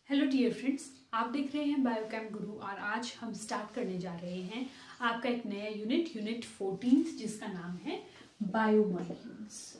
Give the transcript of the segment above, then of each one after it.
Hello dear friends, आप देख रहे हैं बायोकेम गुरु और आज हम स्टार्ट करने जा रहे हैं आपका एक नया यूनिट 14 जिसका नाम है बायोमॉलिक्यूल्स।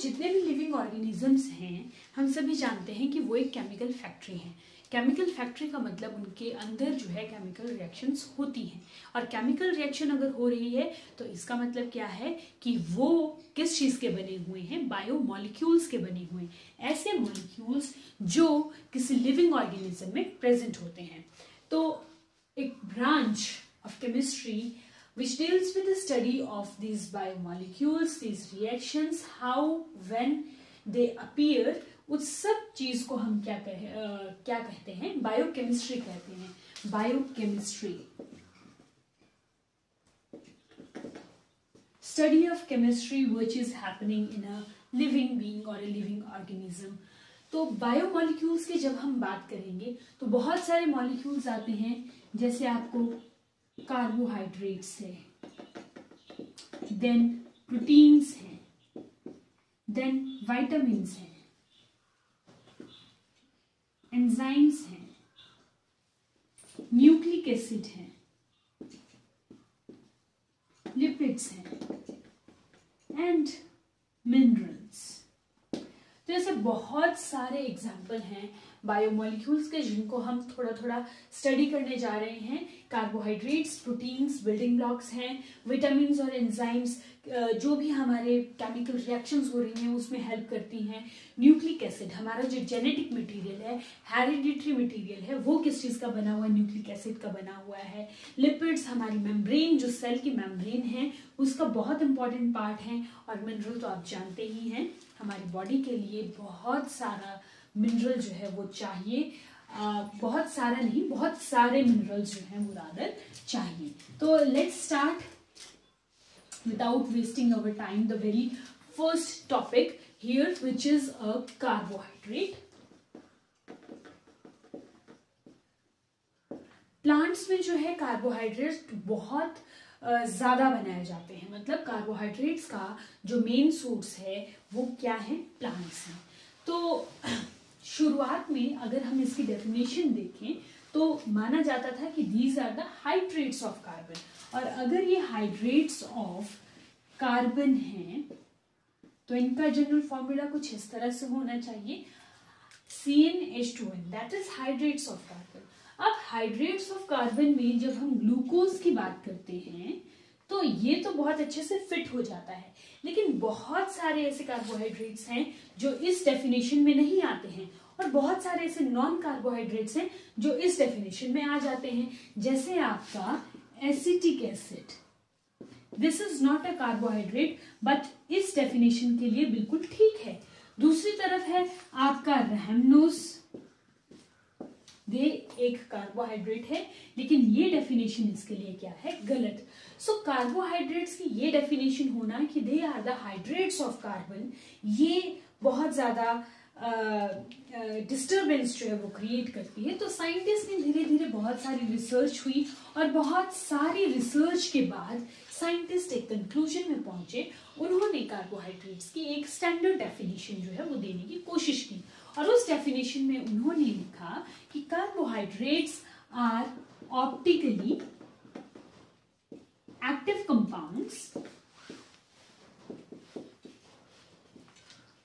जितने भी लिविंग ऑर्गेनिजम्स हैं हम सभी जानते हैं कि वो एक केमिकल फैक्ट्री है। केमिकल फैक्ट्री का मतलब उनके अंदर जो है केमिकल रिएक्शंस होती हैं और केमिकल रिएक्शन अगर हो रही है तो इसका मतलब क्या है कि वो किस चीज़ के बने हुए हैं, बायोमॉलिक्यूल्स के बने हुए हैं, ऐसे मॉलिक्यूल्स जो किसी लिविंग ऑर्गेनिज्म में प्रेजेंट होते हैं। तो एक branch of chemistry which deals with the study of these biomolecules, these reactions, how, when they appear, उस सब चीज को हम क्या कहते हैं, बायोकेमिस्ट्री कहते हैं। Biochemistry, study of chemistry which is happening in a living being or a living organism। तो बायोमॉलिक्यूल्स की जब हम बात करेंगे तो बहुत सारे मॉलिक्यूल्स आते हैं, जैसे आपको कार्बोहाइड्रेट्स है, देन प्रोटीन्स हैं, देन विटामिन्स हैं, एंजाइम्स हैं, न्यूक्लिक एसिड हैं, लिपिड्स हैं एंड मिनरल्स। तो ऐसे बहुत सारे एग्जाम्पल हैं बायोमॉलिक्यूल्स के जिनको हम थोड़ा थोड़ा स्टडी करने जा रहे हैं। कार्बोहाइड्रेट्स, प्रोटीन्स बिल्डिंग ब्लॉक्स हैं, विटामिन्स और एंजाइम्स जो भी हमारे केमिकल रिएक्शंस हो रही हैं उसमें हेल्प करती हैं। न्यूक्लिक एसिड हमारा जो जेनेटिक मटेरियल है, हेरिडिटरी मटेरियल है, वो किस चीज़ का बना हुआ है, न्यूक्लिक एसिड का बना हुआ है। लिपिड्स हमारी मेम्ब्रेन, जो सेल की मेम्ब्रेन है उसका बहुत इंपॉर्टेंट पार्ट है। और मिनरल तो आप जानते ही हैं, हमारी बॉडी के लिए बहुत सारा मिनरल जो है वो चाहिए, बहुत सारा नहीं, बहुत सारे मिनरल्स जो हैं वो रादर चाहिए। तो let's start without wasting our time the very first topic here which is a carbohydrate. Plants में जो है कार्बोहाइड्रेट बहुत ज्यादा बनाए जाते हैं, मतलब कार्बोहाइड्रेट्स का जो मेन सोर्स है वो क्या है, प्लांट्स हैं। तो शुरुआत में अगर हम इसकी डेफिनेशन देखें तो माना जाता था कि these are the hydrates of carbon, और अगर ये हाइड्रेट्स ऑफ कार्बन हैं तो इनका जनरल फॉर्मूला कुछ इस तरह से होना चाहिए, CnH2n, that is hydrates of carbon. अब हाइड्रेट्स ऑफ कार्बन में जब हम ग्लूकोज की बात करते हैं तो ये तो बहुत अच्छे से फिट हो जाता है, लेकिन बहुत सारे ऐसे कार्बोहाइड्रेट्स हैं जो इस डेफिनेशन में नहीं आते हैं और बहुत सारे ऐसे नॉन कार्बोहाइड्रेट्स हैं जो इस डेफिनेशन में आ जाते हैं, जैसे आपका acetic acid. This is not a carbohydrate but इस डेफिनेशन के लिए बिल्कुल ठीक है। दूसरी तरफ है आपका रैमनोज, ये एक कार्बोहाइड्रेट है लेकिन ये डेफिनेशन इसके लिए क्या है, गलत। सो कार्बोहाइड्रेट्स की ये डेफिनेशन होना कि they are the hydrates of carbon, ये बहुत ज्यादा डिस्टर्बेंस जो है वो क्रिएट करती है। तो साइंटिस्ट ने धीरे धीरे बहुत सारी रिसर्च हुई और बहुत सारी रिसर्च के बाद साइंटिस्ट एक कंक्लूजन में पहुंचे। उन्होंने कार्बोहाइड्रेट्स की एक स्टैंडर्ड डेफिनेशन जो है वो देने की कोशिश की और उस डेफिनेशन में उन्होंने लिखा कि carbohydrates are optically active compounds.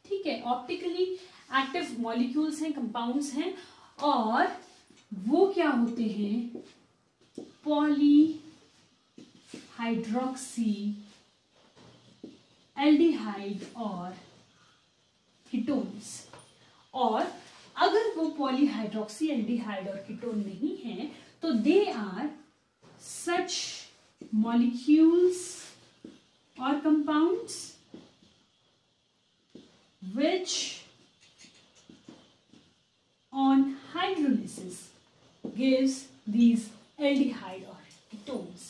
ठीक है, ऑप्टिकली एक्टिव मॉलिक्यूल्स हैं, कंपाउंड्स हैं, और वो क्या होते हैं, पॉली हाइड्रोक्सी एल्डिहाइड और कीटोन्स। और अगर वो पॉलीहाइड्रोक्सी एल्डिहाइड और कीटोन नहीं है तो दे आर सच मॉलिक्यूल्स और compounds which on hydrolysis gives these aldehyde or ketones।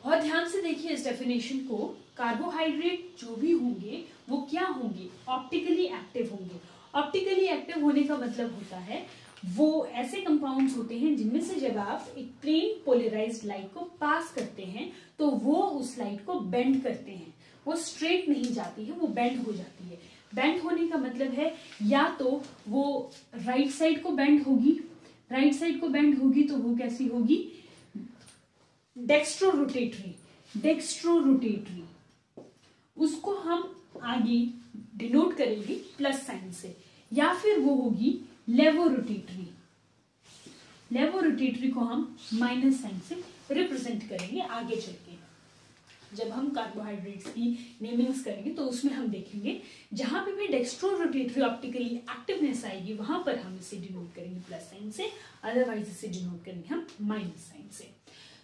और ध्यान से देखिए इस डेफिनेशन को, कार्बोहाइड्रेट जो भी होंगे वो क्या होंगे, ऑप्टिकली एक्टिव होंगे। ऑप्टिकली एक्टिव होने का मतलब होता है वो ऐसे कंपाउंड्स होते हैं जिनमें से जब आप एक प्लेन पोलराइज्ड लाइट को पास करते हैं तो वो उस लाइट को बेंड करते हैं, वो स्ट्रेट नहीं जाती है, वो बेंड हो जाती है। बेंड होने का मतलब है या तो वो राइट साइड को बेंड होगी, राइट साइड को बेंड होगी तो वो कैसी होगी, डेक्स्ट्रो रोटेटरी, डेक्स्ट्रो रोटेटरी, उसको हम आगे डिनोट करेंगे प्लस साइन से, या फिर वो होगी लेवो रोटेटरी, लेवो रोटेटरी को हम माइनस साइन से रिप्रेजेंट करेंगे आगे चल के। जब हम कार्बोहाइड्रेट्स की नेमिंग्स करेंगे तो उसमें हम देखेंगे जहां पे भी डेक्स्ट्रो रोटेटरी ऑप्टिकली एक्टिवनेस आएगी वहां पर हम इसे डिनोट करेंगे प्लस साइन से, अदरवाइज इसे डिनोट करेंगे हम माइनस साइन से।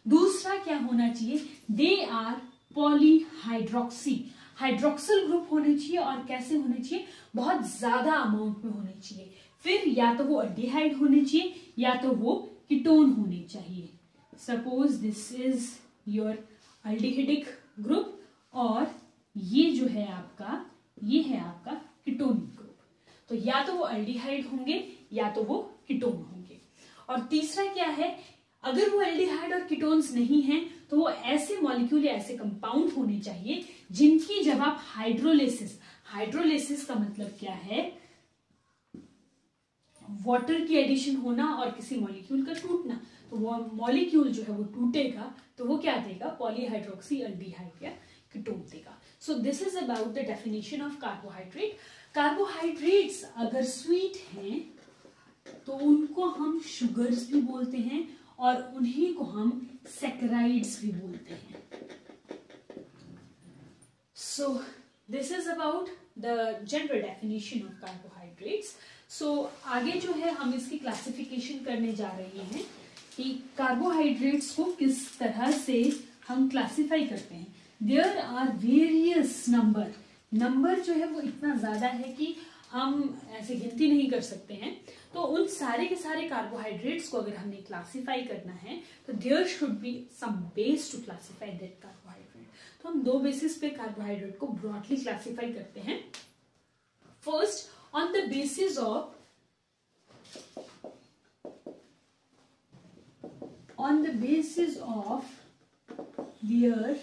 दूसरा क्या होना चाहिए, they are polyhydroxy, hydroxyl group होने चाहिए और कैसे होने चाहिए, बहुत ज्यादा अमाउंट में होने चाहिए। फिर या तो वो अल्डिहाइड होने चाहिए या तो वो कीटोन होने चाहिए। Suppose this is your aldehydic group और ये जो है आपका, ये है आपका कीटोनिक ग्रुप। तो या तो वो अल्डिहाइड होंगे या तो वो कीटोन होंगे। और तीसरा क्या है, अगर वो एल्डिहाइड और कीटोन्स नहीं हैं तो वो ऐसे मॉलिक्यूल या ऐसे कंपाउंड होने चाहिए जिनकी जब आप हाइड्रोलिसिस, हाइड्रोलिसिस का मतलब क्या है, वाटर की एडिशन होना और किसी मॉलिक्यूल का टूटना, तो वो मॉलिक्यूल जो है वो टूटेगा तो वो क्या देगा, पॉलीहाइड्रोक्सी अल्डिहाइड या कीटोन देगा। सो this is about the definition of carbohydrate. Carbohydrates अगर स्वीट हैं तो उनको हम शुगर्स भी बोलते हैं और उन्हीं को हम सैकराइड्स भी बोलते हैं। So this is about the general definition of carbohydrates. सो आगे जो है हम इसकी क्लासिफिकेशन करने जा रहे हैं कि कार्बोहाइड्रेट्स को किस तरह से हम क्लासिफाई करते हैं। There are various number, number जो है वो इतना ज्यादा है कि हम ऐसे गिनती नहीं कर सकते हैं। तो उन सारे के सारे कार्बोहाइड्रेट्स को अगर हमने क्लासिफाई करना है तो there should be some base to classify that carbohydrate. तो हम दो बेसिस पे कार्बोहाइड्रेट को ब्रॉडली क्लासिफाई करते हैं। First, on the basis of their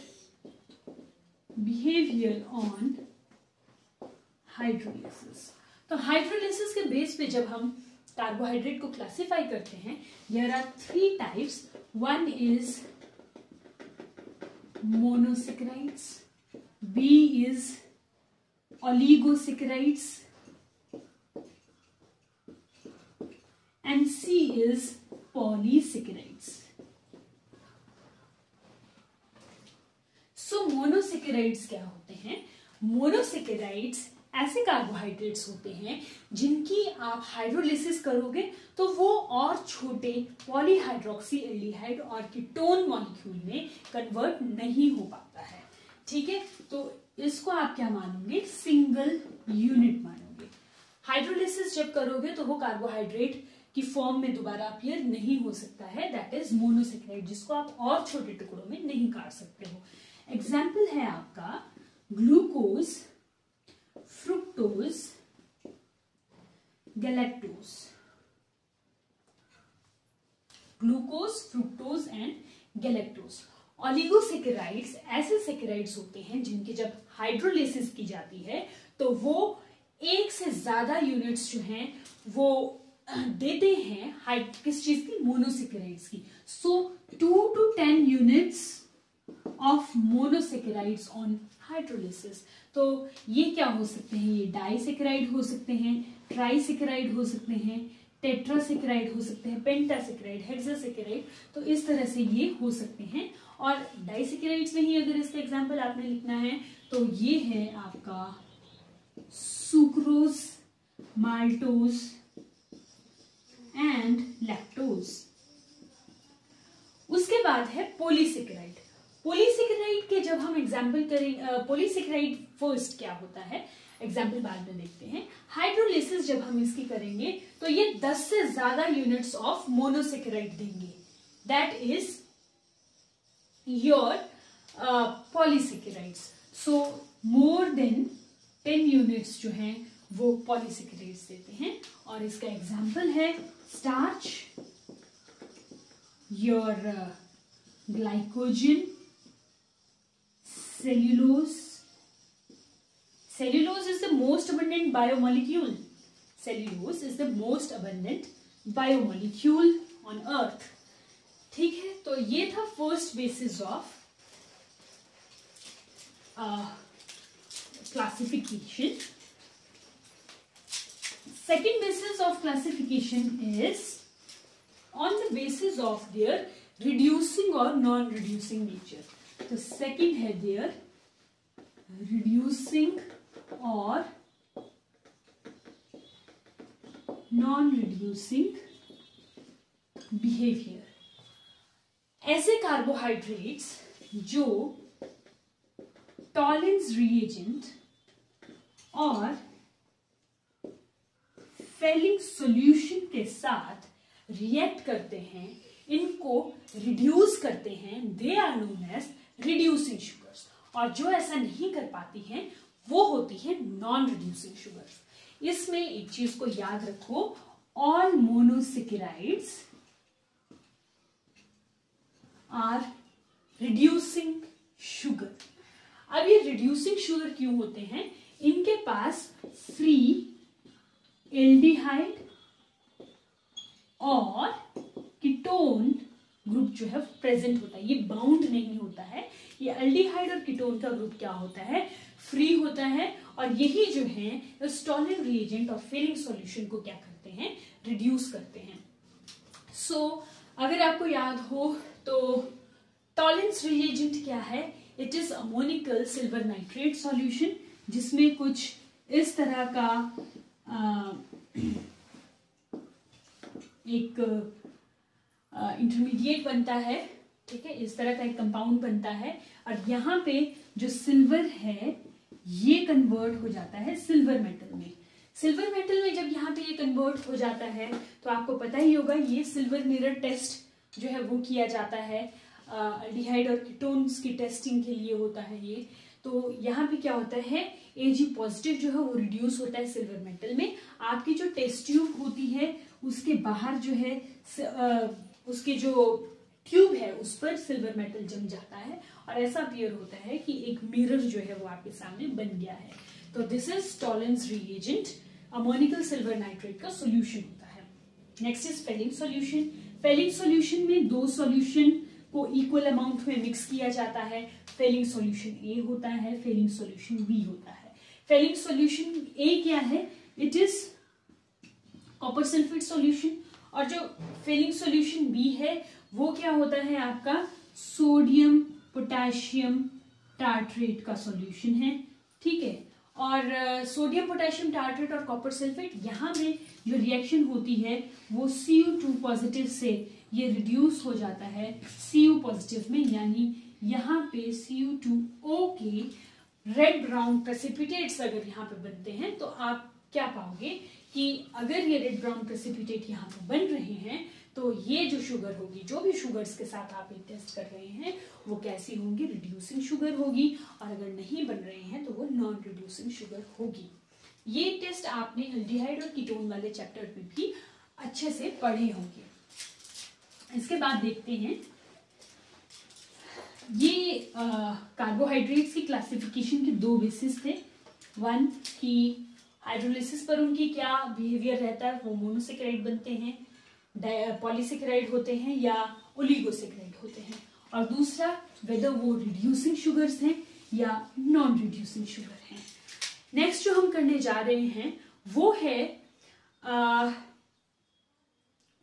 behavior on hydrolysis. तो हाइड्रोलिसिस के बेस पे जब हम कार्बोहाइड्रेट को क्लासिफाई करते हैं, there are 3 types. One is monosaccharides, B is oligosaccharides and C is polysaccharides. So monosaccharides क्या होते हैं? मोनोसैकेराइड्स ऐसे कार्बोहाइड्रेट्स होते हैं जिनकी आप हाइड्रोलिसिस करोगे तो वो और छोटे पॉलीहाइड्रोक्सी एल्डिहाइड और कीटोन मॉलिक्यूल में कन्वर्ट नहीं हो पाता है। ठीक है, तो इसको आप क्या मानोगे? सिंगल यूनिट मानोगे। हाइड्रोलिसिस जब करोगे तो वो कार्बोहाइड्रेट की फॉर्म में दोबारा अपीयर नहीं हो सकता है, दैट इज मोनोसैकेराइड, जिसको आप और छोटे टुकड़ों में नहीं काट सकते हो। एग्जाम्पल है आपका glucose, fructose, galactose. Glucose, fructose and galactose. Oligosaccharides ऐसे सैकेराइड्स होते हैं जिनकी जब हाइड्रोलिसिस की जाती है तो वो एक से ज्यादा यूनिट्स जो हैं वो देते हैं किस चीज की? मोनोसैकेराइड्स की। सो 2 to 10 units of monosaccharides on hydrolysis. तो ये क्या हो सकते हैं? ये डाइसैकेराइड हो सकते हैं, ट्राइसैकेराइड हो सकते हैं, टेट्रासैकेराइड हो सकते हैं, पेंटासैकेराइड, हेक्सासैकेराइड। तो इस तरह से ये हो सकते हैं। और डाइसैकेराइड्स में ही अगर इसका एग्जांपल आपने लिखना है तो ये है आपका सुक्रोज, माल्टोज एंड लैक्टोज। उसके बाद है पॉलीसैकेराइड। पॉलीसैकेराइड के जब हम एग्जाम्पल करें, पॉलीसैकेराइड फर्स्ट क्या होता है, एग्जाम्पल बाद में देखते हैं। हाइड्रोलिसिस जब हम इसकी करेंगे तो ये 10 से ज्यादा यूनिट्स ऑफ मोनोसैकेराइड देंगे, that is your polysaccharides. So more than 10 units जो हैं वो पॉलीसैकेराइड्स देते हैं। और इसका एग्जाम्पल है starch, your glycogen, Cellulose is the most abundant biomolecule. Cellulose is the most abundant biomolecule on earth. ठीक है, तो ये था first basis of classification. Second basis of classification is on the basis of their reducing or non-reducing nature. तो second है their reducing or non-reducing behavior. ऐसे कार्बोहाइड्रेट्स जो टॉलेंस रिएजेंट और फेलिंग सॉल्यूशन के साथ रिएक्ट करते हैं, इनको रिड्यूस करते हैं, they are known as reducing sugars. और जो ऐसा नहीं कर पाती हैं वो होती है नॉन रिड्यूसिंग शुगर्स. इसमें एक चीज को याद रखो, all monosaccharides are reducing sugar. अब ये रिड्यूसिंग शुगर क्यों होते हैं? इनके पास फ्री एल्डिहाइड और कीटोन ग्रुप जो है प्रेजेंट होता है. ये बाउंड नहीं होता है. ये एल्डिहाइड और कीटोन का ग्रुप क्या होता है? फ्री होता है. और यही जो है टॉलेंट रिएजेंट और फेलिंग सॉल्यूशन को क्या करते हैं? रिड्यूस करते हैं. सो अगर आपको याद हो तो टॉलेंस रिएजेंट क्या है? It is ammoniacal silver nitrate solution, जिसमें कुछ इस तरह का एक इंटरमीडिएट बनता है. ठीक है, इस तरह का एक कंपाउंड बनता है और यहाँ पे जो सिल्वर है ये कन्वर्ट हो जाता है सिल्वर मेटल में. सिल्वर मेटल में जब यहाँ पे ये कन्वर्ट हो जाता है तो आपको पता ही होगा ये सिल्वर मिरर टेस्ट जो है वो किया जाता है. एल्डिहाइड और कीटोन्स की टेस्टिंग के लिए होता है ये. तो यहाँ पे क्या होता है? Ag पॉजिटिव जो है वो रिड्यूस होता है सिल्वर मेटल में. आपकी जो टेस्ट ट्यूब होती है उसके बाहर जो है उसके जो ट्यूब है उस पर सिल्वर मेटल जम जाता है और ऐसा अपीयर होता है कि एक मिरर जो है वो आपके सामने बन गया है. तो this is Tollens reagent, ammoniacal silver nitrate का सोल्यूशन होता है. Next is Fehling solution. Fehling solution में दो सॉल्यूशन को इक्वल अमाउंट में मिक्स किया जाता है. फेलिंग सॉल्यूशन ए होता है, फेलिंग सॉल्यूशन बी होता है. फेलिंग सॉल्यूशन ए क्या है? It is copper sulphate solution. और जो फेलिंग सॉल्यूशन बी है वो क्या होता है? आपका सोडियम पोटेशियम टार्ट्रेट का सॉल्यूशन है. ठीक है, और सोडियम पोटेशियम टार्ट्रेट और कॉपर सल्फेट यहाँ में जो रिएक्शन होती है वो Cu2 पॉजिटिव से ये रिड्यूस हो जाता है Cu पॉजिटिव में. यानी यहाँ पे Cu2O के रेड ब्राउन प्रेसिपिटेट्स अगर यहाँ पे बनते हैं तो आप क्या पाओगे कि अगर ये रेड ब्राउन प्रेसिपिटेट यहाँ पे बन रहे हैं तो ये जो शुगर होगी, जो भी शुगर्स के साथ आप ये टेस्ट कर रहे हैं वो कैसी होंगी? रिड्यूसिंग शुगर होगी. और अगर नहीं बन रहे हैं तो वो नॉन रिड्यूसिंग शुगर होगी. ये टेस्ट आपने एल्डिहाइड और कीटोन वाले चैप्टर में भी अच्छे से पढ़े होंगे. इसके बाद देखते हैं ये कार्बोहाइड्रेट्स की क्लासिफिकेशन के दो बेसिस थे. वन की हाइड्रोलिसिस पर उनकी क्या बिहेवियर रहता है, वो मोनोसेकेराइड बनते हैं, पॉलीसेकेराइड होते हैं या ओलिगोसेकेराइड होते हैं. और दूसरा वेदर वो रिड्यूसिंग शुगर्स हैं या नॉन रिड्यूसिंग शुगर हैं. नेक्स्ट जो हम करने जा रहे हैं वो है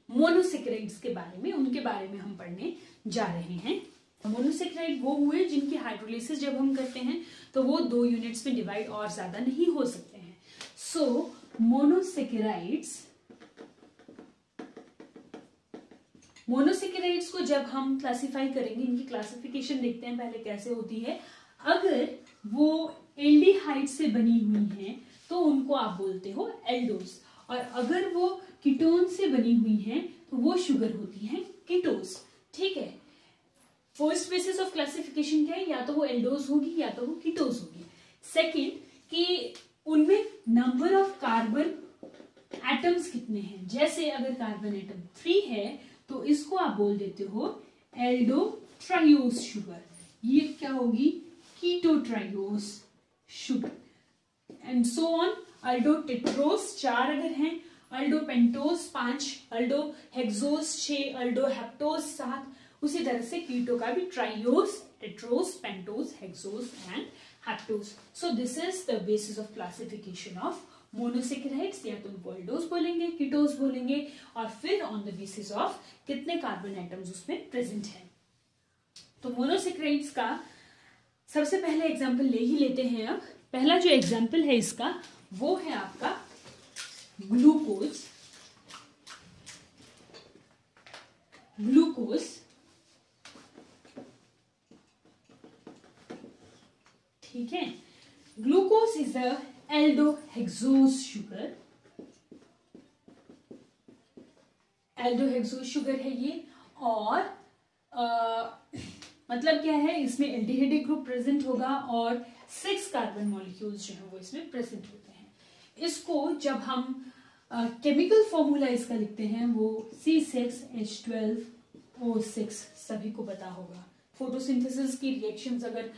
मोनोसेकेराइड्स के बारे में. उनके बारे में हम पढ़ने जा रहे हैं. मोनोसेकेराइड वो हुए जिनकी हाइड्रोलिसिस जब हम करते हैं तो वो दो यूनिट्स में डिवाइड और ज्यादा नहीं हो सकते हैं. सो मोनोसेकेराइड्स को जब हम क्लासिफाई करेंगे, इनकी क्लासिफिकेशन देखते हैं पहले कैसे होती है. अगर वो एल्डिहाइड से बनी हुई हैं तो उनको आप बोलते हो एल्डोज. और अगर वो कीटोन से बनी हुई हैं तो वो शुगर होती है कीटोज. ठीक है, फर्स्ट बेसिस ऑफ क्लासिफिकेशन क्या है? या तो वो एल्डोज होगी या तो वो कीटोज होगी. सेकेंड कि उनमें नंबर ऑफ कार्बन एटम्स कितने हैं. जैसे अगर कार्बन एटम 3 है तो इसको आप बोल देते हो एल्डोट्राइओस शुगर. ये क्या होगी? Ketotriose sugar. And so on. Aldotetrose 4 अगर हैं, अल्डोपेंटोज 5, अल्डोहेक्सोज 6, अल्डोहेप्टोज 7, उसी तरह से कीटो का भी triose, tetrose, pentose, hexose and heptose. So this is the basis of classification of monosaccharides. या तो उनको अल्डोज बोलेंगे, कीटोज बोलेंगे, और फिर ऑन द बेसिस ऑफ कितने कार्बन एटम्स उसमें प्रेजेंट है। तो मोनोसेकेराइड्स का सबसे पहले एग्जाम्पल ले ही लेते हैं। अब पहला जो एग्जाम्पल है इसका वो है आपका ग्लूकोज। ग्लूकोज ठीक है, glucose is a aldohexose sugar. Aldohexose sugar है ये, और मतलब क्या है, इसमें एल्डिहाइड ग्रुप प्रेजेंट होगा और 6 कार्बन मॉलिक्यूल्स जो है वो इसमें प्रेजेंट होते हैं। इसको जब हम केमिकल फॉर्मूला इसका लिखते हैं वो C6H12O6, सभी को पता होगा। फोटोसिंथेसिस की रिएक्शंस अगर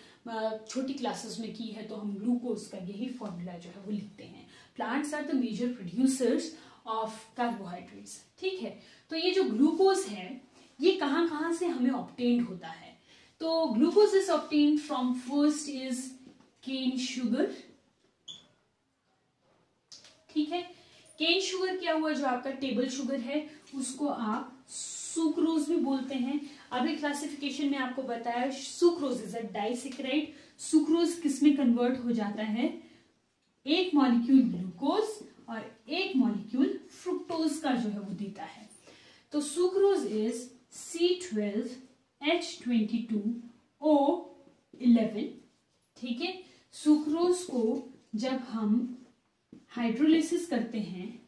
छोटी क्लासेस में की है तो हम ग्लूकोज का यही फॉर्मूला जो है वो लिखते हैं। Plants are the major producers of carbohydrates. ठीक है, तो ये जो ग्लूकोज है ये कहाँ कहाँ से हमें ऑब्टेन्ड होता है। तो glucose is obtained from, first is cane sugar. ठीक है, केन शुगर क्या हुआ, जो आपका टेबल शुगर है उसको आप सुक्रोज भी बोलते हैं। अभी क्लासिफिकेशन में आपको बताया sucrose is a disaccharide. Sucrose किसमें कन्वर्ट हो जाता है, एक मॉलिक्यूल ग्लूकोज और एक मॉलिक्यूल फ्रुक्टोज का जो है वो देता है। तो सुक्रोज इज C12H22O11। ठीक है, सुक्रोज को जब हम हाइड्रोलिसिस करते हैं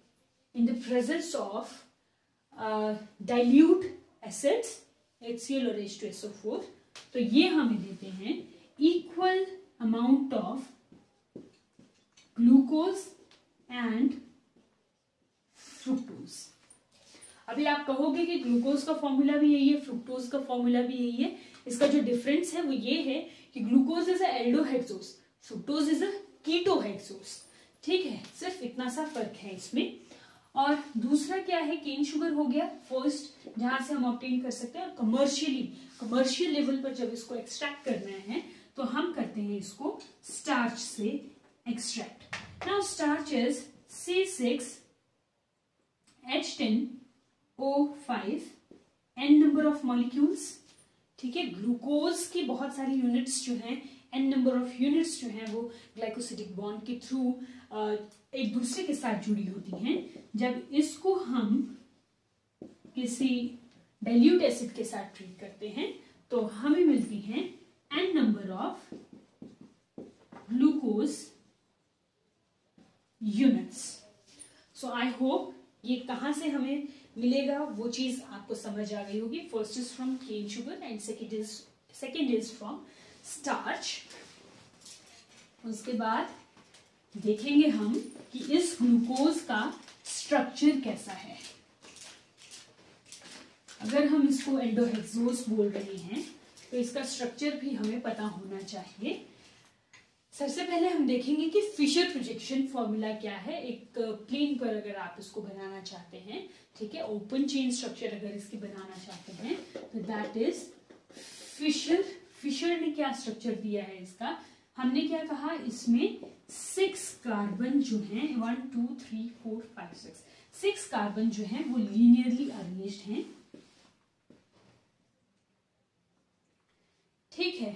in the presence of dilute acids HCl और H2SO4, तो ये हमें देते हैं equal amount of glucose and fructose. अभी आप कहोगे कि ग्लूकोज का फॉर्मूला भी यही है, फ्रुक्टोज का फॉर्मूला भी यही है। इसका जो डिफरेंस है वो ये है कि glucose is a aldohexose, fructose is a ketohexose. ठीक है, सिर्फ इतना सा फर्क है इसमें। और दूसरा क्या है, केन शुगर हो गया फर्स्ट, जहां से हम ऑब्टेन कर सकते हैं। और कमर्शियल लेवल पर जब इसको एक्सट्रैक्ट करना है तो हम करते हैं इसको स्टार्च से extract. Now starch is C6H10O5, n number of molecules. ठीक है, ग्लूकोज की बहुत सारी यूनिट्स जो हैं, n नंबर ऑफ यूनिट्स जो हैं वो ग्लाइकोसिडिक बॉन्ड के थ्रू एक दूसरे के साथ जुड़ी होती हैं। जब इसको हम किसी डाइल्यूट एसिड के साथ ट्रीट करते हैं तो हमें मिलती हैं n number of glucose units. So I hope ये कहां से हमें मिलेगा वो चीज आपको समझ आ गई होगी। First is from cane sugar and second is from starch. उसके बाद देखेंगे हम कि इस ग्लूकोज का स्ट्रक्चर कैसा है। अगर हम इसको एल्डोहेक्सोज बोल रहे हैं तो इसका स्ट्रक्चर भी हमें पता होना चाहिए। सबसे पहले हम देखेंगे कि फिशर प्रोजेक्शन फॉर्मूला क्या है। एक प्लेन पर अगर आप इसको बनाना चाहते हैं, ठीक है, ओपन चेन स्ट्रक्चर अगर इसकी बनाना चाहते हैं तो दैट इज फिशर। फिशर ने क्या स्ट्रक्चर दिया है इसका, हमने क्या कहा, इसमें 6 कार्बन जो हैं, 1 2 3 4 5 6 कार्बन जो हैं वो लीनियरली अरेंज्ड हैं। ठीक है,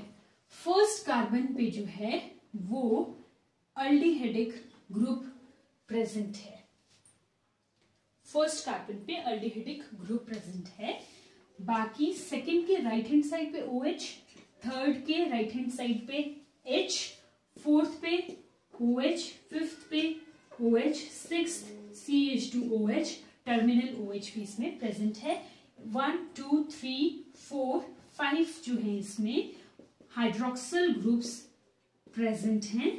फर्स्ट कार्बन पे जो है वो अल्डिहाइडिक ग्रुप प्रेजेंट है। फर्स्ट कार्बन पे अल्डिहाइडिक ग्रुप प्रेजेंट है। बाकी सेकंड के राइट हैंड साइड पे OH, थर्ड के राइट हैंड साइड पे H, फोर्थ पे OH, फिफ्थ पे OH, sixth CH2OH, terminal OH भी इसमें प्रेजेंट है। 1 2 3 4 5 जो है इसमें हाइड्रोक्सिल ग्रुप्स प्रेजेंट हैं।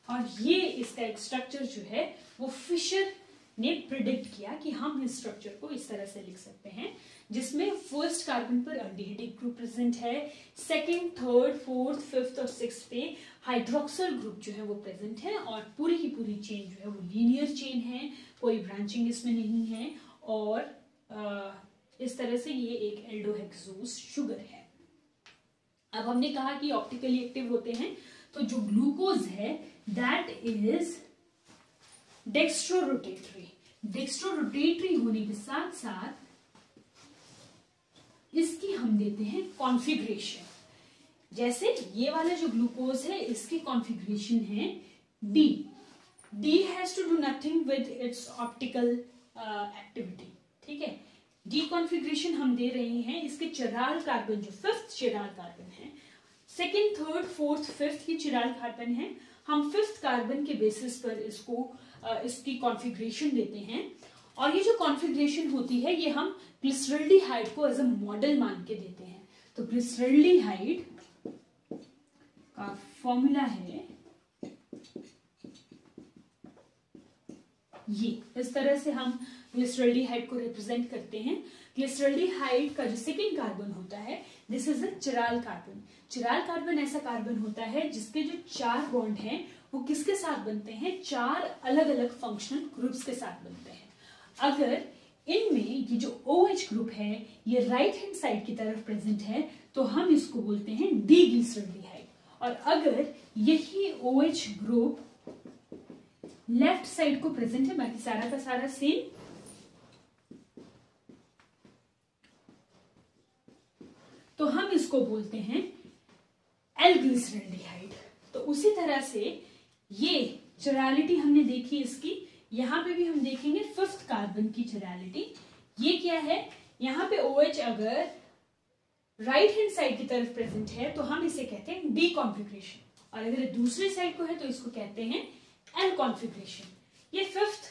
और ये इसका एक स्ट्रक्चर जो है वो फिशर ने प्रिडिक्ट किया कि हम इस स्ट्रक्चर को इस तरह से लिख सकते हैं, जिसमें फर्स्ट कार्बन पर अल्डिहाइड ग्रुप प्रेजेंट है, सेकंड, थर्ड, फोर्थ, फिफ्थ और सिक्स्थ पे हाइड्रोक्सिल ग्रुप जो है वो प्रेजेंट है, और पूरी की पूरी चेन जो है वो लीनियर चेन है, कोई ब्रांचिंग इसमें नहीं है, और इस तरह से ये एक एल्डोहेक्सोस शुगर है। अब हमने कहा कि ऑप्टिकली एक्टिव होते हैं, तो जो ग्लूकोज है दैट इज डेक्स्ट्रोरोटेटरी। डेक्स्ट्रोरोटेटरी होने के साथ साथ इसकी हम देते हैं कॉन्फ़िगरेशन। जैसे ये वाला जो ग्लूकोज है इसकी कॉन्फ़िगरेशन है D. D has to do nothing with its optical activity, ठीक है। डी कॉन्फ़िगरेशन हम दे रहे हैं, इसके चिराल कार्बन जो फिफ्थ चिराल कार्बन है, सेकेंड, थर्ड, फोर्थ, फिफ्थ ये चिराल कार्बन है, हम फिफ्थ कार्बन के बेसिस पर इसको इसकी कॉन्फ़िगरेशन देते हैं, और ये जो कॉन्फ़िगरेशन होती है ये हम ग्लिसरल्डिहाइड को एज अ मॉडल मान के देते हैं। तो ग्लिसरल्डिहाइड का फॉर्मूला है ये, इस तरह से हम ग्लिसरल्डिहाइड को रिप्रेजेंट करते हैं। ग्लिसरल्डिहाइड का जो सेकेंड कार्बन होता है this is a chiral carbon. Chiral carbon ऐसा कार्बन होता है जिसके जो 4 बॉन्ड हैं वो किसके साथ बनते हैं, 4 अलग अलग फंक्शनल ग्रुप्स के साथ बनते हैं। अगर इनमें ये जो OH ग्रुप है ये राइट हैंड साइड की तरफ प्रेजेंट है तो हम इसको बोलते हैं डी ग्लिसरल्डिहाइड, और अगर यही OH ग्रुप लेफ्ट साइड को प्रेजेंट है, बाकी सारा का सारा सेम, तो हम इसको बोलते हैं एल ग्लिसरल्डिहाइड। तो उसी तरह से ये चिरालिटी हमने देखी इसकी, यहां पे भी हम देखेंगे फिफ्थ कार्बन की चिरालिटी। ये क्या है, यहां पे OH अगर राइट हैंड साइड की तरफ प्रेजेंट है तो हम इसे कहते हैं डी कॉन्फ़िगरेशन, और अगर दूसरी साइड को है तो इसको कहते हैं एल कॉन्फ़िगरेशन। ये फिफ्थ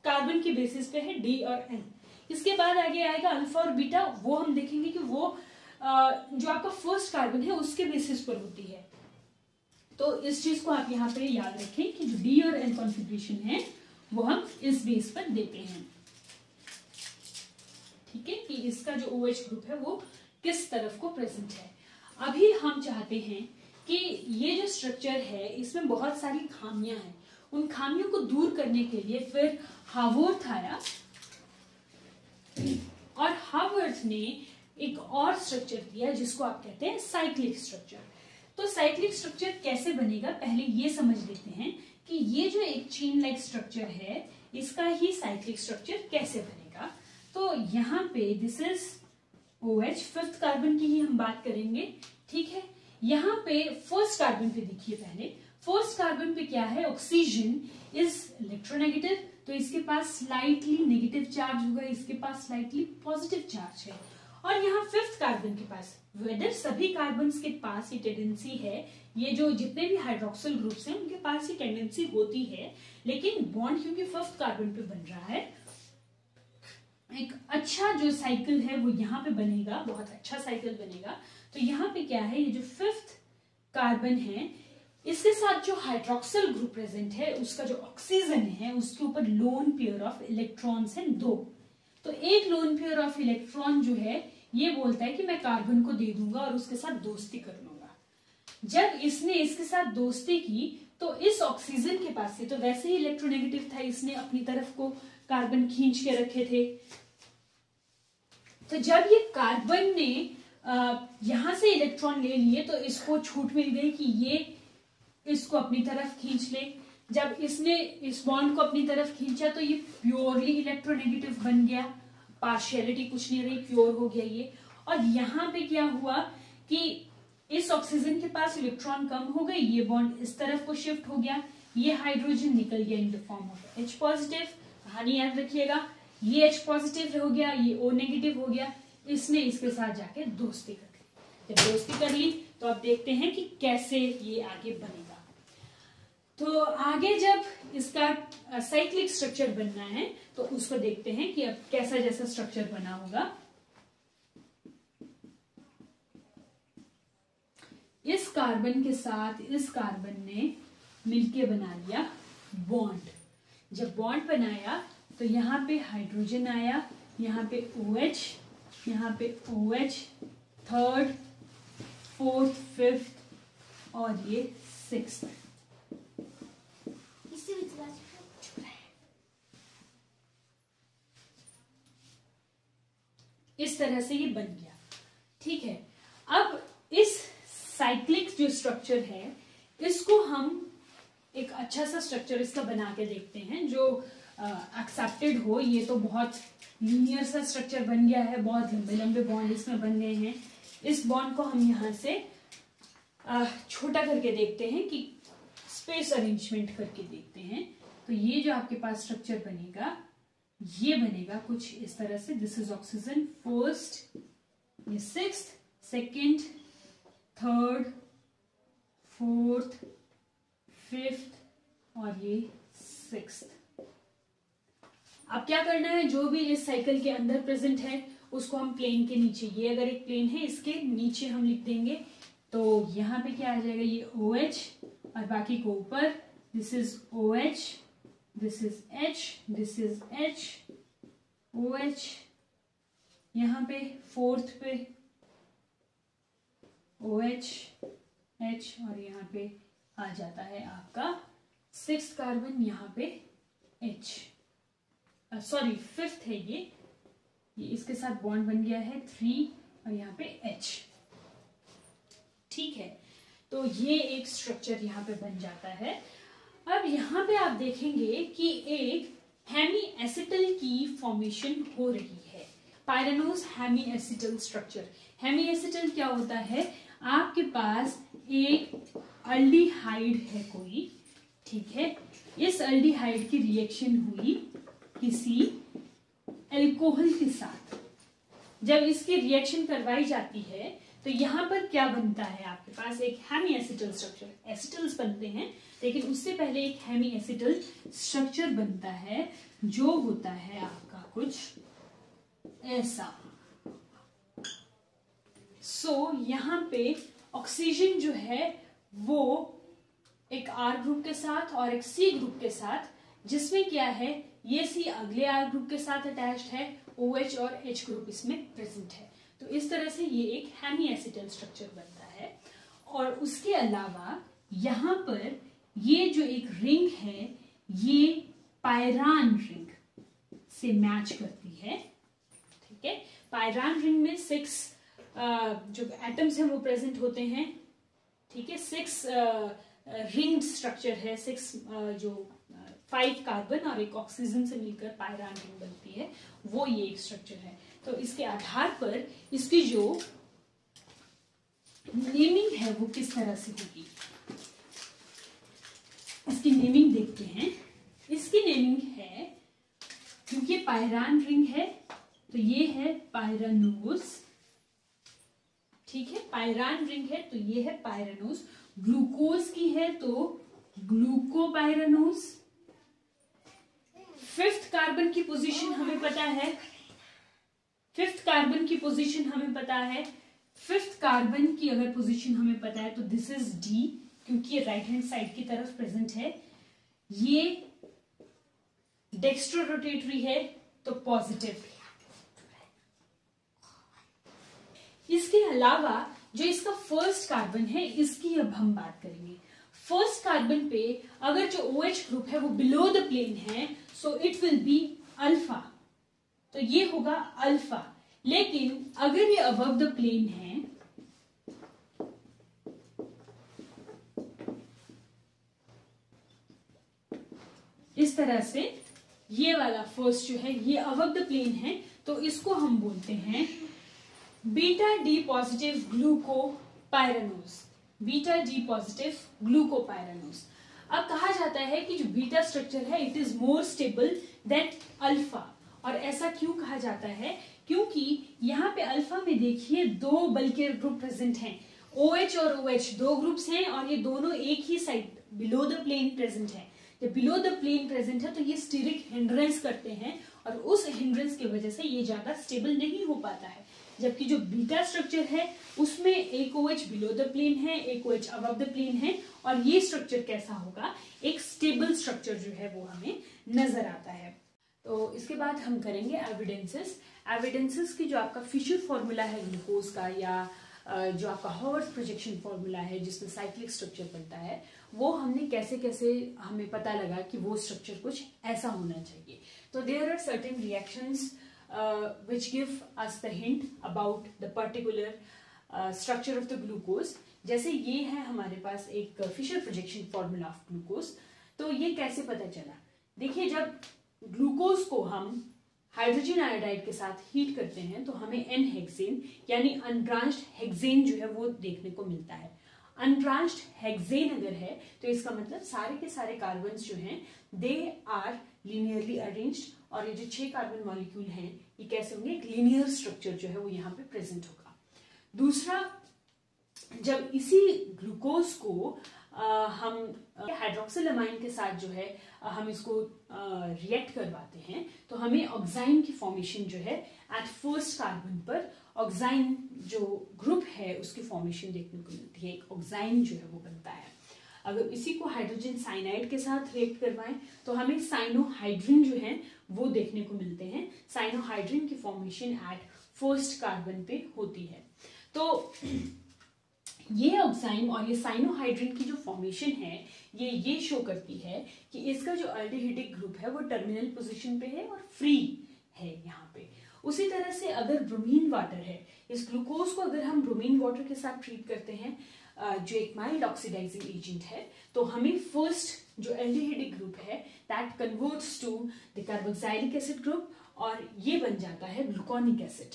कार्बन की बेसिस पे है डी और एल। इसके बाद आगे आएगा अल्फा और बीटा, वो हम देखेंगे कि वो जो आपका फर्स्ट कार्बन है उसके बेसिस पर होती है। तो इस चीज को आप यहाँ पे याद रखें कि जो डी और एल कॉन्फ़िगरेशन है वो हम इस बेस पर देते हैं, ठीक है, कि इसका जो OH ग्रुप है वो किस तरफ को प्रेजेंट है। अभी हम चाहते हैं कि ये जो स्ट्रक्चर है इसमें बहुत सारी खामियां हैं, उन खामियों को दूर करने के लिए फिर हावर्थ आया, और हावर्थ ने एक और स्ट्रक्चर दिया जिसको आप कहते हैं साइक्लिक स्ट्रक्चर। तो साइक्लिक स्ट्रक्चर कैसे बनेगा, पहले ये समझ लेते हैं कि ये जो एक चेन लाइक स्ट्रक्चर है इसका ही साइक्लिक स्ट्रक्चर कैसे बनेगा। तो यहाँ पे this is OH, fifth carbon की ही हम बात करेंगे, ठीक है। यहाँ पे फर्स्ट कार्बन पे देखिए, पहले फर्स्ट कार्बन पे क्या है, ऑक्सीजन इज इलेक्ट्रोनेगेटिव, तो इसके पास स्लाइटली नेगेटिव चार्ज होगा, इसके पास स्लाइटली पॉजिटिव चार्ज है। और यहाँ फिफ्थ कार्बन के पास, वेदर सभी कार्बन के पास ये टेंडेंसी है, ये जो जितने भी हाइड्रोक्सिल ग्रुप्स हैं उनके पास ये टेंडेंसी होती है, लेकिन बॉन्ड क्योंकि फिफ्थ कार्बन पे बन रहा है, एक अच्छा जो साइकिल है वो यहाँ पे बनेगा, बहुत अच्छा साइकिल बनेगा। तो यहाँ पे क्या है, ये जो फिफ्थ कार्बन है इसके साथ जो हाइड्रोक्सिल ग्रुप प्रेजेंट है उसका जो ऑक्सीजन है उसके ऊपर लोन पेयर ऑफ इलेक्ट्रॉन्स हैं 2। तो एक लोन पेयर ऑफ इलेक्ट्रॉन जो है ये बोलता है कि मैं कार्बन को दे दूंगा और उसके साथ दोस्ती कर लूंगा। जब इसने इसके साथ दोस्ती की तो इस ऑक्सीजन के पास से, तो वैसे ही इलेक्ट्रोनेगेटिव था, इसने अपनी तरफ को कार्बन खींच के रखे थे, तो जब ये कार्बन ने यहां से इलेक्ट्रॉन ले लिए तो इसको छूट मिल गई कि ये इसको अपनी तरफ खींच ले। जब इसने इस बॉन्ड को अपनी तरफ खींचा तो ये प्योरली इलेक्ट्रोनेगेटिव बन गया, पार्शियलिटी कुछ नहीं रही, प्योर हो गया ये। और यहाँ पे क्या हुआ कि इस ऑक्सीजन के पास इलेक्ट्रॉन कम हो गए, ये बॉन्ड इस तरफ को शिफ्ट हो गया, ये हाइड्रोजन निकल गया in the form of H positive. कहानी याद रखिएगा, ये H पॉजिटिव हो गया, ये O नेगेटिव हो गया, इसने इसके साथ जाके दोस्ती कर ली। जब दोस्ती कर ली तो अब देखते हैं कि कैसे ये आगे बनेगा। तो आगे जब इसका साइक्लिक स्ट्रक्चर बनना है तो उसको देखते हैं कि अब कैसा जैसा स्ट्रक्चर बना होगा। इस कार्बन के साथ इस कार्बन ने मिलके बना लिया बॉन्ड। जब बॉन्ड बनाया तो यहाँ पे हाइड्रोजन आया, यहाँ पे OH, यहाँ पे OH, थर्ड, फोर्थ, फिफ्थ और ये सिक्स्थ। इस तरह से ये बन गया। ठीक है, अब इस साइक्लिक जो स्ट्रक्चर है इसको हम एक अच्छा सा स्ट्रक्चर इसका बना के देखते हैं जो एक्सेप्टेड हो। ये तो बहुत लीनियर सा स्ट्रक्चर बन गया है, बहुत लंबे लंबे बॉन्ड इसमें बन गए हैं। इस बॉन्ड को हम यहाँ से छोटा करके देखते हैं कि स्पेस अरेंजमेंट करके देखते हैं। तो ये जो आपके पास स्ट्रक्चर बनेगा ये बनेगा कुछ इस तरह से। दिस इज ऑक्सीजन फर्स्ट, ये sixth, second, third, fourth, fifth और ये सिक्स्थ। अब क्या करना है, जो भी इस साइकिल के अंदर प्रेजेंट है उसको हम प्लेन के नीचे, ये अगर एक प्लेन है इसके नीचे हम लिख देंगे। तो यहाँ पे क्या आ जाएगा, ये OH और बाकी को ऊपर। This is OH, this is H, this is H, OH, यहाँ पे फोर्थ पे OH, H और यहाँ पे आ जाता है आपका सिक्स्थ कार्बन, यहाँ पे H, सॉरी फिफ्थ है ये इसके साथ बॉन्ड बन गया है 3 और यहाँ पे H। ठीक है, तो ये एक स्ट्रक्चर यहाँ पे बन जाता है। अब यहाँ पे आप देखेंगे कि एक हेमी एसिटल की फॉर्मेशन हो रही है, pyranose hemi acetal structure. Hemi acetal क्या होता है, आपके पास एक अल्डिहाइड है कोई, ठीक है, इस अल्डिहाइड की रिएक्शन हुई किसी अल्कोहल के साथ। जब इसकी रिएक्शन करवाई जाती है तो यहाँ पर क्या बनता है, आपके पास एक हेमी एसिटल स्ट्रक्चर, एसिटल्स बनते हैं लेकिन उससे पहले एक हेमी एसिटल स्ट्रक्चर बनता है जो होता है आपका कुछ ऐसा। यहाँ पे ऑक्सीजन जो है वो एक R ग्रुप के साथ और एक C ग्रुप के साथ, जिसमें क्या है ये C अगले R ग्रुप के साथ अटैच्ड है, OH और H ग्रुप इसमें प्रेजेंट है। तो इस तरह से ये एक हेमी एसिटल स्ट्रक्चर बनता है। और उसके अलावा यहाँ पर ये जो एक रिंग है ये पायरान रिंग से मैच करती है। ठीक है, पायरान रिंग में 6 जो एटम्स हैं वो प्रेजेंट होते हैं। ठीक है, 6 रिंग स्ट्रक्चर है, 6 जो 5 कार्बन और एक ऑक्सीजन से मिलकर पायरान रिंग बनती है, वो ये एक स्ट्रक्चर है। तो इसके आधार पर इसकी जो नेमिंग है वो किस तरह से होगी, इसकी नेमिंग देखते हैं। इसकी नेमिंग है, क्योंकि पायरान रिंग है तो ये है पायरानोज। ठीक है, पायरान रिंग है तो ये है पायरानोज। ग्लूकोज की है तो ग्लूकोपायरानोज। 5th कार्बन की पोजीशन हमें पता है, 5th कार्बन की पोजीशन हमें पता है। 5th कार्बन की अगर पोजीशन हमें पता है तो दिस इज D, क्योंकि ये राइट हैंड साइड की तरफ प्रेजेंट है। ये डेक्स्ट्रो रोटेटरी है तो पॉजिटिव। इसके अलावा जो इसका फर्स्ट कार्बन है इसकी अब हम बात करेंगे। फर्स्ट कार्बन पे अगर जो OH ग्रुप है वो बिलो द प्लेन है, so it will be alpha, तो ये होगा अल्फा। लेकिन अगर ये अबव द प्लेन है इस तरह से, ये वाला फर्स्ट जो है ये अबव द प्लेन है, तो इसको हम बोलते हैं beta D positive glucopyranose. Beta D positive glucopyranose. अब कहा जाता है कि जो बीटा स्ट्रक्चर है it is more stable than alpha. और ऐसा क्यों कहा जाता है, क्योंकि यहाँ पे अल्फा में देखिए 2 बल के ग्रुप प्रेजेंट हैं, OH और OH 2 ग्रुप्स हैं और ये दोनों एक ही side below the plane present है। जब बिलो द प्लेन प्रेजेंट है तो ये स्टीरिक हिंड्रेंस करते हैं और उस हिंड्रेंस की वजह से ये ज्यादा स्टेबल नहीं हो पाता है। जबकि जो बीटा स्ट्रक्चर है उसमें एक OH बिलो द प्लेन है, एक OH अबव द प्लेन है, और ये स्ट्रक्चर कैसा होगा, एक स्टेबल स्ट्रक्चर जो है वो हमें नजर आता है। तो इसके बाद हम करेंगे एविडेंसेस। एविडेंसेस की जो आपका फिशर फॉर्मूला है ग्लूकोज का, या जो आपका हॉवर्थ प्रोजेक्शन फॉर्मूला है जिसमें साइक्लिक स्ट्रक्चर बनता है, वो हमने कैसे कैसे हमें पता लगा कि वो स्ट्रक्चर कुछ ऐसा होना चाहिए। तो there are certain reactions which give us the hint about the particular structure of the glucose। जैसे ये है हमारे पास एक Fischer projection formula of glucose. तो ये कैसे पता चला? देखिए, जब ग्लूकोज को हम हाइड्रोजन आयोडाइड के साथ हीट करते हैं तो हमें एन हेक्सेन यानी अनब्रांच्ड हेक्सेन जो है वो देखने को मिलता है। अनब्रांच्ड हेक्सेन अगर है तो इसका मतलब सारे के सारे कार्बन्स जो हैं दे आर लीनियरली अरेंज्ड, और ये जो 6 कार्बन मॉलिक्यूल हैं ये कैसे होंगे, एक लीनियर स्ट्रक्चर जो है वो यहाँ पे प्रेजेंट होगा। दूसरा, जब इसी ग्लूकोज को हम हाइड्रोक्सिलामाइन के साथ जो है हम इसको रिएक्ट करवाते हैं तो हमें ऑक्साइन की फॉर्मेशन जो है एट फर्स्ट कार्बन पर ऑक्साइन जो ग्रुप है उसकी फॉर्मेशन देखने को मिलती है, एक ऑक्साइन जो है वो बनता है। अगर इसी को हाइड्रोजन साइनाइड के साथ रिएक्ट करवाएं तो हमें साइनोहाइड्रिन जो है वो देखने को मिलते हैं। साइनोहाइड्रिन की फॉर्मेशन एट फर्स्ट कार्बन पे होती है। तो ये ऑक्साइन और ये साइनोहाइड्रिन की जो फॉर्मेशन है ये शो करती है कि इसका जो अल्डिहाइडिक ग्रुप है वो टर्मिनल पोजीशन पे है और फ्री है यहाँ पे। उसी तरह से अगर ब्रोमीन वाटर है, इस ग्लूकोज को अगर हम ब्रोमीन वाटर के साथ ट्रीट करते हैं जो एक माइल्ड ऑक्सीडाइजिंग एजेंट है, तो हमें फर्स्ट जो एल्डिहाइडिक ग्रुप है that converts to the carboxylic acid group और ये बन जाता है ग्लूकोनिक एसिड।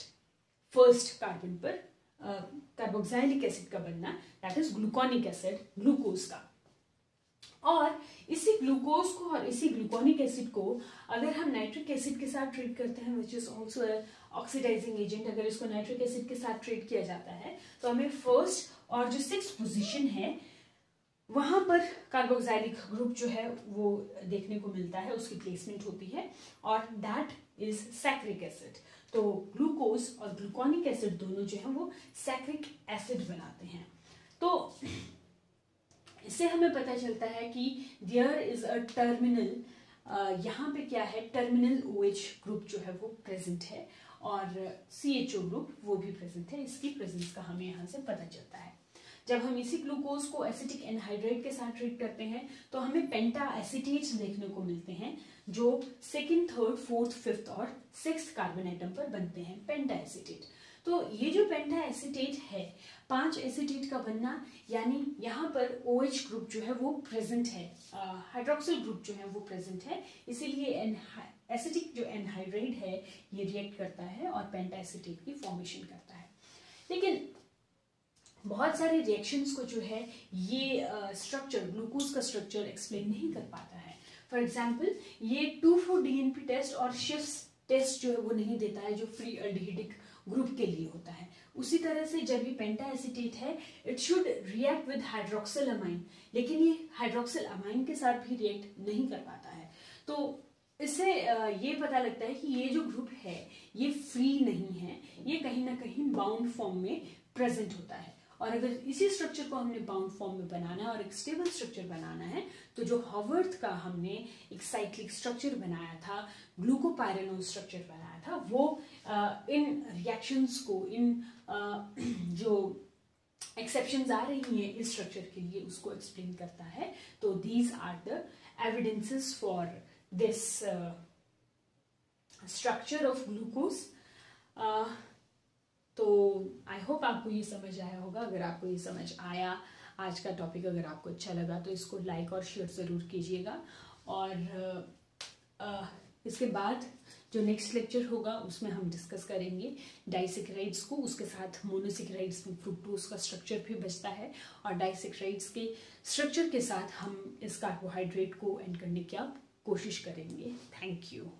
फर्स्ट कार्बन पर कार्बोक्सिलिक एसिड का बनना that is gluconic acid glucose का। और इसी ग्लूकोज को और इसी ग्लूकोनिक एसिड को अगर हम नाइट्रिक एसिड के साथ ट्रीट करते हैं which is also oxidising agent, अगर इसको नाइट्रिक एसिड के साथ ट्रीट किया जाता है तो हमें फर्स्ट और जो 6th पोजीशन है वहां पर कार्बोक्सिलिक ग्रुप जो है वो देखने को मिलता है, उसकी प्लेसमेंट होती है और दैट इज सैक्रिक एसिड। तो ग्लूकोज और ग्लूकोनिक एसिड दोनों जो है वो सैक्रिक एसिड बनाते हैं। तो इससे हमें पता चलता है कि देयर इज अ टर्मिनल, यहाँ पे क्या है, टर्मिनल OH ग्रुप जो है वो प्रेजेंट है और CHO ग्रुप वो भी प्रेजेंट है। इसकी प्रेजेंस का हमें यहाँ से पता चलता है। जब हम इसी ग्लूकोज को एसिटिक एनहाइड्राइड के साथ ट्रीट करते हैं तो हमें पेंटा एसिटेट्स देखने को मिलते हैं जो 2nd, 3rd, 4th, 5th और 6th कार्बन आइटम पर बनते हैं, पेंटा एसिटेट। तो ये जो पेंटा एसिटेट है, 5 एसिटेट का बनना, यानी यहाँ पर OH ग्रुप जो है वो प्रेजेंट है, हाइड्रोक्सिल ग्रुप जो है वो प्रेजेंट है, इसीलिए एसिटिक जो एनहाइड्राइड है ये रिएक्ट करता है और पेंटा एसिटेट की फॉर्मेशन करता है। लेकिन बहुत सारे रिएक्शंस को जो है ये स्ट्रक्चर, ग्लूकोज का स्ट्रक्चर एक्सप्लेन नहीं कर पाता है। फॉर एग्जाम्पल, ये 2,4-DNP टेस्ट और शिफ्स टेस्ट जो है वो नहीं देता है जो फ्री अल्डिहाइडिक ग्रुप के लिए होता है। उसी तरह से जब ये पेंटा एसिटेट है इट शुड रिएक्ट विद हाइड्रोक्सिलामाइन, लेकिन ये हाइड्रोक्सिलामाइन के साथ भी रिएक्ट नहीं कर पाता है। तो इससे ये पता लगता है कि ये जो ग्रुप है ये फ्री नहीं है, ये कहीं ना कहीं बाउंड फॉर्म में प्रेजेंट होता है। और अगर इसी स्ट्रक्चर को हमने बाउंड फॉर्म में बनाना है और एक स्टेबल स्ट्रक्चर बनाना है तो जो हॉवर्थ का हमने एक साइक्लिक स्ट्रक्चर बनाया था, ग्लूकोपाइरेनोल स्ट्रक्चर बनाया था, वो इन रिएक्शंस को, इन जो एक्सेप्शंस आ रही हैं इस स्ट्रक्चर के लिए उसको एक्सप्लेन करता है। तो these are the evidences for this structure of glucose. तो आई होप आपको ये समझ आया होगा। अगर आपको ये समझ आया, आज का टॉपिक अगर आपको अच्छा लगा तो इसको लाइक और शेयर ज़रूर कीजिएगा। और इसके बाद जो नेक्स्ट लेक्चर होगा उसमें हम डिस्कस करेंगे डाइसेक्राइड्स को, उसके साथ मोनोसेक्राइड्स में फ्रुक्टोज का स्ट्रक्चर भी बचता है और डाइसेक्राइड्स के स्ट्रक्चर के साथ हम इस कार्बोहाइड्रेट को एंड करने की कोशिश करेंगे। Thank you.